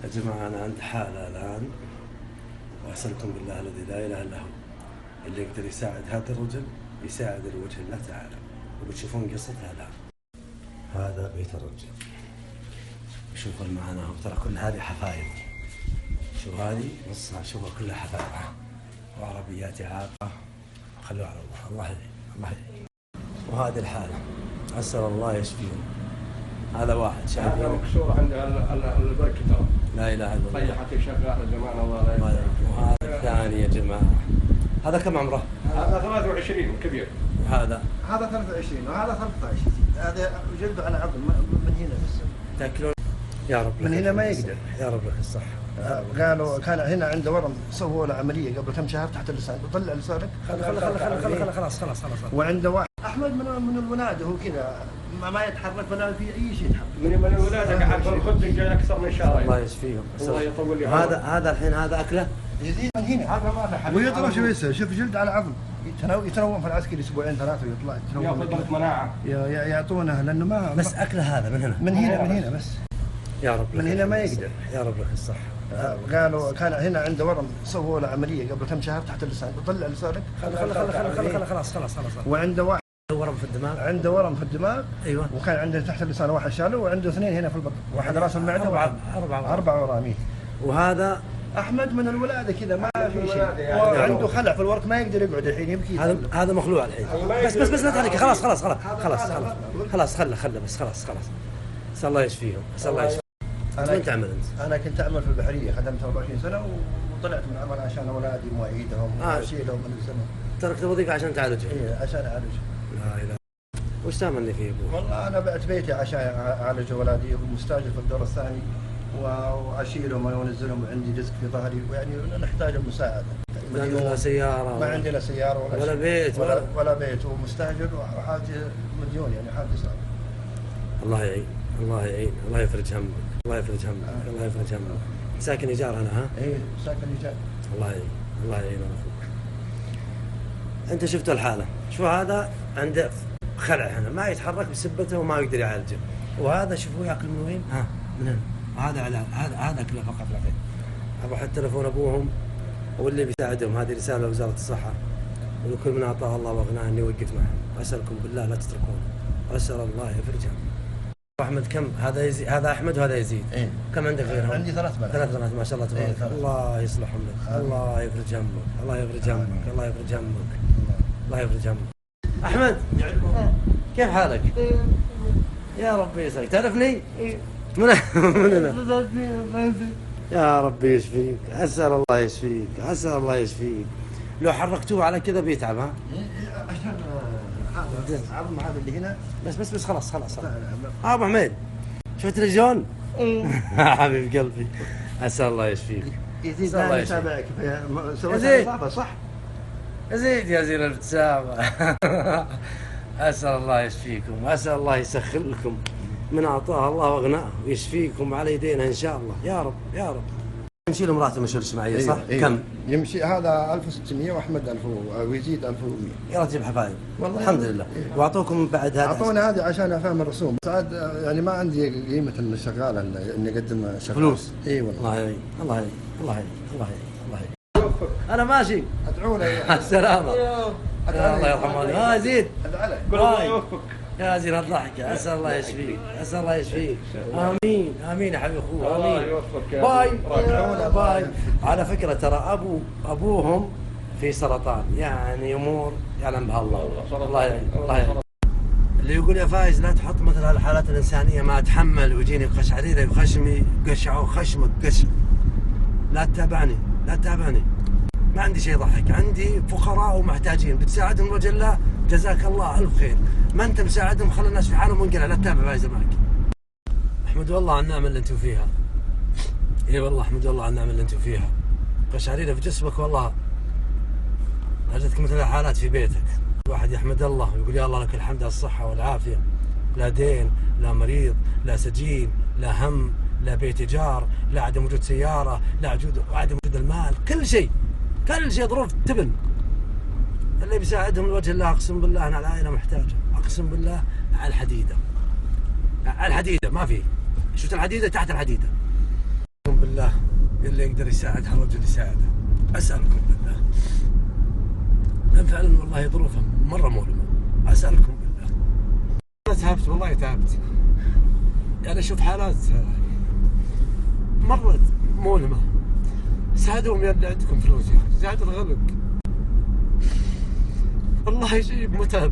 يا جماعة أنا عند حالة الآن، وأسألكم بالله الذي لا إله إلا هو اللي يقدر يساعد هذا الرجل يساعد لوجه الله تعالى، وبتشوفون قصتها الآن. هذا بيت الرجل، شوفوا معنا اهو، ترى كل هذه حفاير، شوف هذه نصها، شوفوا كلها حفاير وعربيات إعاقة. خلوها على الله، الله يهدي الله يهدي. وهذه الحالة أسأل الله يشفيهم. هذا واحد شايفين مكسورة عند البركة ترى، لا إله إلا الله، طيحت شغالة زمان الله لا يهدي. وهذا الثاني يا جماعة، هذا كم عمره؟ هذا 23 كبير. وهذا 23 وهذا 13. هذا جلده على عظم من هنا بس. تاكلون يا رب من هنا ما يقدر. يا رب لك الصحة. قالوا كان هنا عنده ورم، سووا له عملية قبل كم شهر تحت اللسان، طلع لسانك. خلاص. وعنده واحد أحمد من الولاد، هو كذا ما يتحرك ولا في أي شيء يتحرك. من ولادك قاعد بالخبز جاي أكثر من شهر. الله يشفيهم. الله يطول لي. هذا الحين هذا أكله جديد من هنا، هذا ما في حل. ويطلع شو يسوي؟ شوف جلد على عظم، يتنوم في العسكري أسبوعين ثلاثة ويطلع ياخذ مناعة. يعطونه لأنه ما بس أكله هذا من هنا. من هنا بس. يا رب من هنا ما يقدر. يا رب لك الصحة. قالوا كان هنا عنده ورم، سووا له عملية قبل كم شهر تحت اللسان، طلع لسانك. خلاص. وعنده واحد ورم في الدماغ. عنده ورم في الدماغ. ايوه. وكان عنده تحت اللسان واحد شاله، وعنده اثنين هنا في البطن، واحد راس المعده أربع ورامين. وهذا احمد من الولاده كذا ما في شيء، وعنده خلع في الورك ما يقدر يقعد الحين يبكي. هذا مخلوع الحين. بس لا تحرك. خلاص خله بس خلاص. اسال الله يشفيهم. وين تعمل انت؟ انا كنت اعمل في البحريه، خدمت 24 سنه وطلعت من العمل عشان اولادي مواعيدهم واشيلهم من الزمن. تركت الوظيفه عشان تعالجهم؟ ايه عشان اعالجهم. لا اله. وش تاملني فيه ابوه؟ والله انا بعت بيتي عشان اعالج اولادي، ومستاجر في الدور الثاني، واشيلهم وانزلهم، وعندي رزق في ظهري، ويعني نحتاج المساعده. ما عندي لا سياره، ما عندي لا سياره ولا بيت ولا بيت، ومستاجر وحاجه مليون، يعني حاجه صعبه. الله يعين. الله يفرج همك. الله يفرج همك. ساكن ايجار انا ها؟ ايه ساكن ايجار. الله يعين اخوك. انت شفتوا الحاله، شو هذا عنده خلع هنا، ما يتحرك بسبته وما يقدر يعالجه. وهذا شوفوا ياكل من وين؟ من هنا. هذا اكله فقط لا غير. ابغى احط تلفون ابوهم واللي بيساعدهم. هذه رساله لوزاره الصحه ولكل من اعطاه الله واغناه اني وقف معهم. اسالكم بالله لا تتركون، اسال الله يفرجهم. احمد كم هذا احمد وهذا يزيد. إيه؟ كم عندك غيرهم؟ عندي 3 بنات. 3 بنات ما شاء الله تبارك. إيه؟ الله يصلحهم لك. الله يفرج همك. احمد كيف حالك؟ يا ربي يسعدك. تعرفني؟ من هنا. يا ربي يشفيك. اسال الله يشفيك. لو حركتوه على كذا بيتعب. عشان هذا عظم هذا اللي هنا. بس خلاص. ابو حميد شفت التلفزيون؟ حبيب قلبي. اسال الله يشفيك. يزيد الله يتابعك. سويت صح؟ يزيد يا زين الابتسامة. أسأل الله يشفيكم، وأسأل الله يسخر لكم من أعطاه الله وأغناه، ويشفيكم على يدينا إن شاء الله. يا رب. يمشي له مراته مشهور اجتماعية صح؟ كم؟ يمشي هذا 1600 وأحمد 1000 ويزيد 1100. يا رجل حفايب. الحمد لله. وأعطوكم بعد هذا. أعطونا هذه عشان أفهم الرسوم. سعد يعني ما عندي قيمة إنه شغال إني أقدم شغال. فلوس. إي والله. الله يعين. أنا ماشي. أدعو له. السلامة. الله يرحمه. زيد. قول الله يوفقك. يا زين الضحكة. أسأل الله يشفيك. آمين يا حبيبي أخوي. الله آمين. يوفقك. باي. على فكرة ترى أبوهم في سرطان، يعني أمور يعلم بها الله يعين. اللي يقول يا فايز لا تحط مثل هالحالات الإنسانية ما أتحمل ويجيني قشعريرة وخشمي قشعوا خشمك قشع. لا تتابعني. ما عندي شيء يضحك، عندي فقراء ومحتاجين بتساعدهم وجه الله جزاك الله ألف خير. ما أنت مساعدهم خلي الناس في حالهم منقلع. لا تتابع فايز معك. احمد والله على النعمة اللي انتم فيها. اي والله احمد والله على النعمة اللي انتم فيها. قشعريرة في جسمك والله. أجتك مثل الحالات في بيتك. الواحد يحمد الله ويقول يا الله لك الحمد على الصحة والعافية. لا دين، لا مريض، لا سجين، لا هم، لا بيت إيجار، لا عدم وجود سيارة، لا عدم وجود المال، كل شيء ظروف تبن. اللي بيساعدهم لوجه الله أقسم بالله أنا العائلة محتاجة. أقسم بالله على الحديدة ما في. شفت الحديدة تحت الحديدة. أقسم بالله اللي يقدر يساعد هالرجل يساعده. أسألكم بالله، لأن فعلا والله ظروفهم مرة مؤلمة. أسألكم بالله، أنا تعبت والله تعبت، يعني أشوف حالات مرة مؤلمة. ساعدوهم يا اللي عندكم فلوس، يا أخي زاد الغلق والله شيء متعب.